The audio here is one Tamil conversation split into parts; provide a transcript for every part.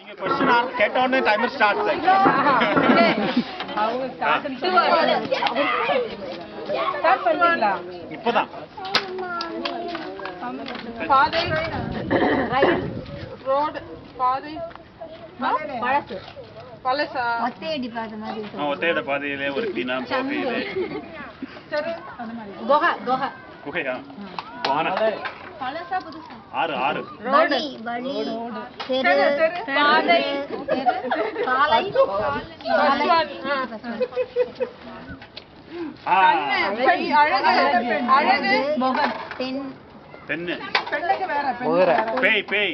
நீங்க क्वेश्चन கேட்ட உடனே டைமர் ஸ்டார்ட் அவங்க ஸ்டார்ட் பண்ணீங்களா இப்போதான் பாதை ரயில் ரோட் பாதை பழசு பழசா ஒத்தையடி பாதை மாதிரி ஒத்தையட பாதையிலே ஒரு கிளீனா போகையிலே சரி அந்த மாதிரி குகையா வான பழசா புதுசா ஆறு வழி தெரு பாதை சாலை அழகு முகம் தென்னு பெண்ணுக்கு வேற பேய்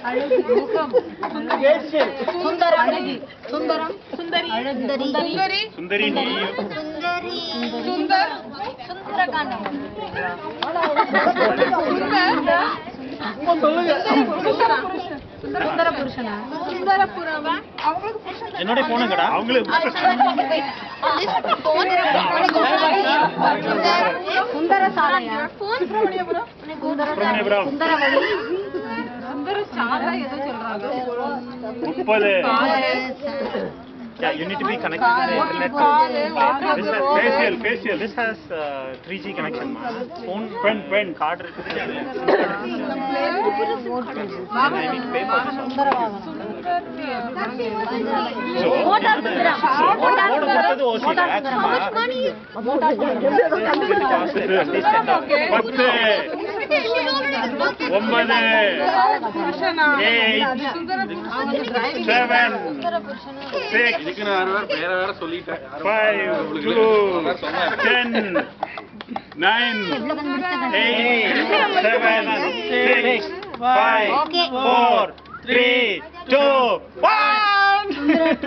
அழகு முகம் சுந்தரம் சுந்தரி சுந்தரி நீ சுந்தரகாண்டம் சுந்தர புருஷனா என்னோட போனுங்கடா அவங்களுக்கு சுந்தர சாலையா சுந்தரவழி சுந்தர சாலை ஏதோ சொல்றாங்க 30 Yeah, you need to be connected to the internet. This has facial. This has 3G connection. Phone, pen, card. I need to pay for this. So, இதுக்கு நான் வேற சொல்லிட்டேன் 5 2 10 9 8 7 6 5 4 3 2 1